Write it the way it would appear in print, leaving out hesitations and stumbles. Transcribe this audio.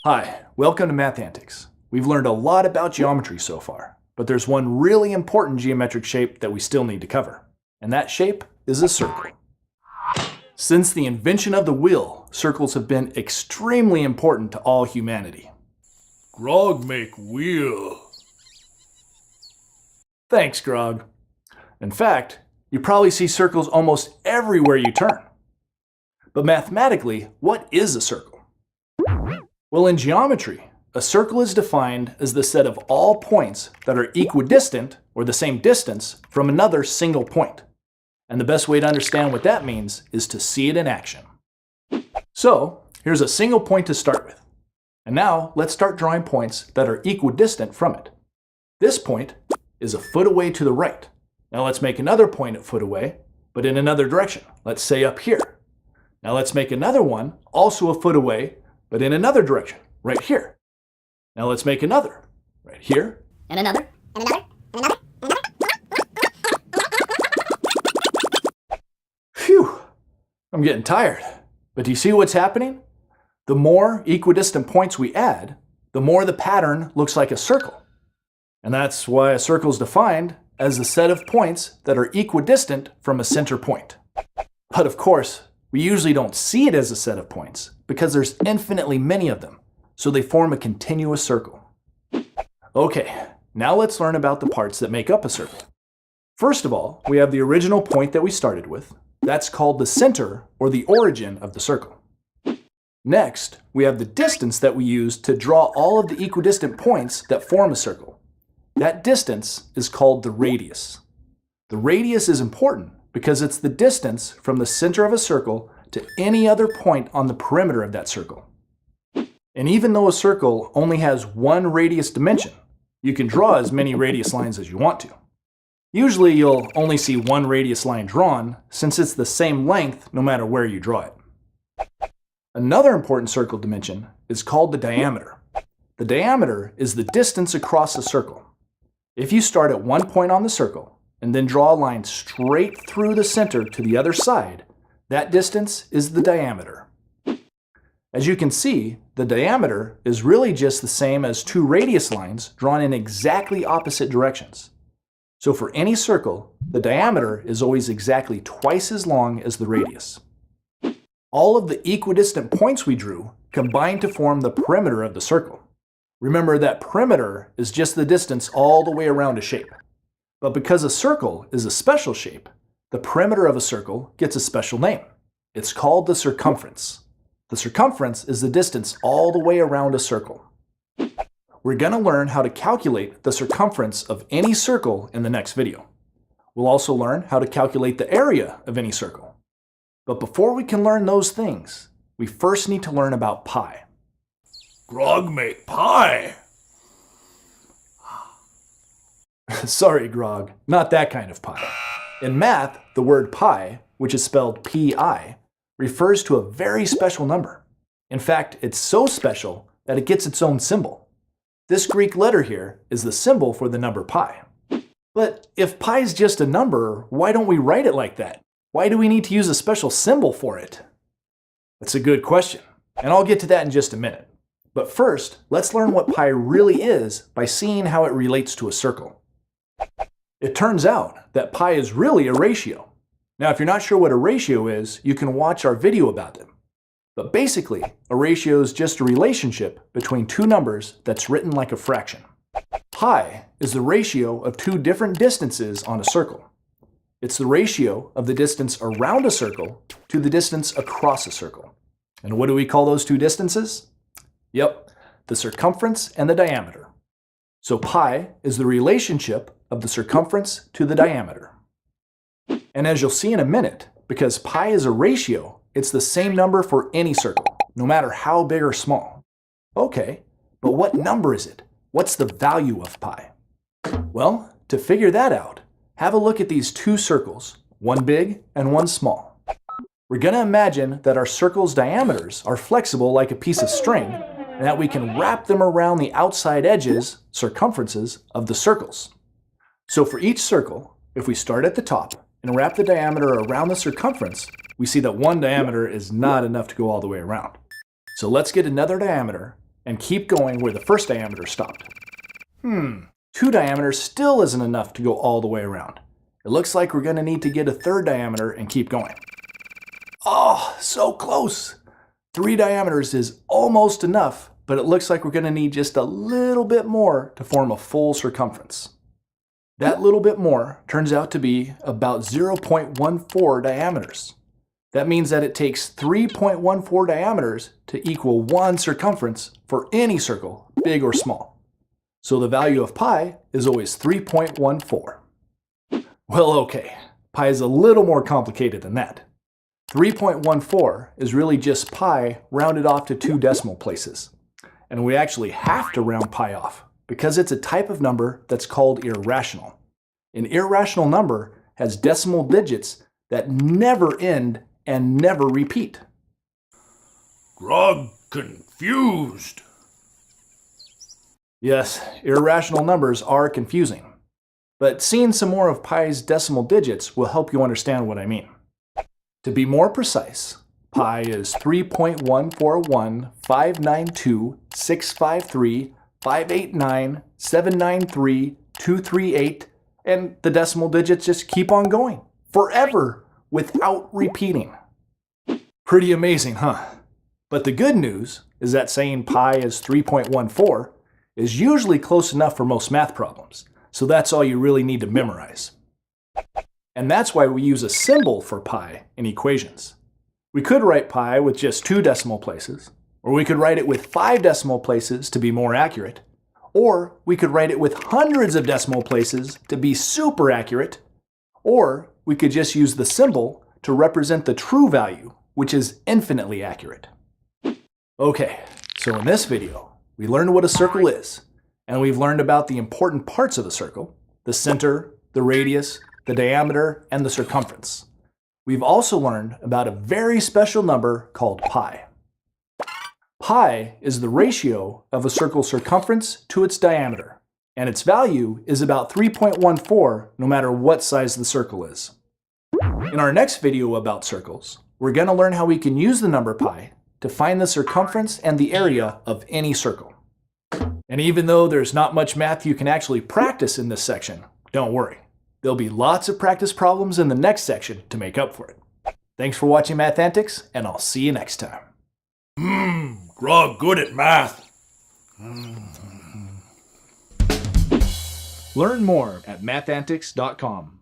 Hi, welcome to Math Antics. We've learned a lot about geometry so far, but there's one really important geometric shape that we still need to cover, and that shape is a circle. Since the invention of the wheel, circles have been extremely important to all humanity. Grog make wheel. Thanks, Grog. In fact, you probably see circles almost everywhere you turn. But mathematically, what is a circle? Well, in geometry, a circle is defined as the set of all points that are equidistant, or the same distance, from another single point. And the best way to understand what that means is to see it in action. So, here's a single point to start with. And now, let's start drawing points that are equidistant from it. This point is a foot away to the right. Now let's make another point a foot away, but in another direction. Let's say up here. Now let's make another one, also a foot away, but in another direction, right here. Now let's make another, right here. And another. Phew, I'm getting tired. But do you see what's happening? The more equidistant points we add, the more the pattern looks like a circle. And that's why a circle is defined as the set of points that are equidistant from a center point. But of course, we usually don't see it as a set of points because there's infinitely many of them, so they form a continuous circle. Okay, now let's learn about the parts that make up a circle. First of all, we have the original point that we started with. That's called the center, or the origin of the circle. Next, we have the distance that we use to draw all of the equidistant points that form a circle. That distance is called the radius. The radius is important because it's the distance from the center of a circle to any other point on the perimeter of that circle. And even though a circle only has one radius dimension, you can draw as many radius lines as you want to. Usually you'll only see one radius line drawn since it's the same length no matter where you draw it. Another important circle dimension is called the diameter. The diameter is the distance across a circle. If you start at one point on the circle and then draw a line straight through the center to the other side, that distance is the diameter. As you can see, the diameter is really just the same as two radius lines drawn in exactly opposite directions. So for any circle, the diameter is always exactly twice as long as the radius. All of the equidistant points we drew combine to form the perimeter of the circle. Remember that perimeter is just the distance all the way around a shape. But because a circle is a special shape, the perimeter of a circle gets a special name. It's called the circumference. The circumference is the distance all the way around a circle. We're going to learn how to calculate the circumference of any circle in the next video. We'll also learn how to calculate the area of any circle. But before we can learn those things, we first need to learn about pi. Grog make pie. Sorry, Grog, not that kind of pi. In math, the word pi, which is spelled pi, refers to a very special number. In fact, it's so special that it gets its own symbol. This Greek letter here is the symbol for the number pi. But if pi is just a number, why don't we write it like that? Why do we need to use a special symbol for it? That's a good question, and I'll get to that in just a minute. But first, let's learn what pi really is by seeing how it relates to a circle. It turns out that pi is really a ratio. Now, if you're not sure what a ratio is, you can watch our video about them. But basically, a ratio is just a relationship between two numbers that's written like a fraction. Pi is the ratio of two different distances on a circle. It's the ratio of the distance around a circle to the distance across a circle. And what do we call those two distances? Yep, the circumference and the diameter. So pi is the relationship of the circumference to the diameter. And as you'll see in a minute, because pi is a ratio, it's the same number for any circle, no matter how big or small. Okay, but what number is it? What's the value of pi? Well, to figure that out, have a look at these two circles, one big and one small. We're going to imagine that our circle's diameters are flexible like a piece of string, and that we can wrap them around the outside edges, circumferences, of the circles. So for each circle, if we start at the top and wrap the diameter around the circumference, we see that one diameter is not enough to go all the way around. So let's get another diameter and keep going where the first diameter stopped. 2 diameters still isn't enough to go all the way around. It looks like we're going to need to get a 3rd diameter and keep going. Oh, so close! 3 diameters is almost enough, but it looks like we're going to need just a little bit more to form a full circumference. That little bit more turns out to be about 0.14 diameters. That means that it takes 3.14 diameters to equal 1 circumference for any circle, big or small. So the value of pi is always 3.14. Well, okay, pi is a little more complicated than that. 3.14 is really just pi rounded off to 2 decimal places. And we actually have to round pi off because it's a type of number that's called irrational. An irrational number has decimal digits that never end and never repeat. Grog confused. Yes, irrational numbers are confusing. But seeing some more of pi's decimal digits will help you understand what I mean. To be more precise, pi is 3.1415926535897932338, and the decimal digits just keep on going forever without repeating. Pretty amazing, huh? But the good news is that saying pi is 3.14 is usually close enough for most math problems, so that's all you really need to memorize. And that's why we use a symbol for pi in equations. We could write pi with just 2 decimal places, or we could write it with 5 decimal places to be more accurate, or we could write it with hundreds of decimal places to be super accurate, or we could just use the symbol to represent the true value, which is infinitely accurate. Okay, so in this video, we learned what a circle is, and we've learned about the important parts of a circle: the center, the radius, the diameter, and the circumference. We've also learned about a very special number called pi. Pi is the ratio of a circle's circumference to its diameter, and its value is about 3.14 no matter what size the circle is. In our next video about circles, we're going to learn how we can use the number pi to find the circumference and the area of any circle. And even though there's not much math you can actually practice in this section, don't worry. There'll be lots of practice problems in the next section to make up for it. Thanks for watching Math Antics, and I'll see you next time. Grog good at math. Learn more at mathantics.com.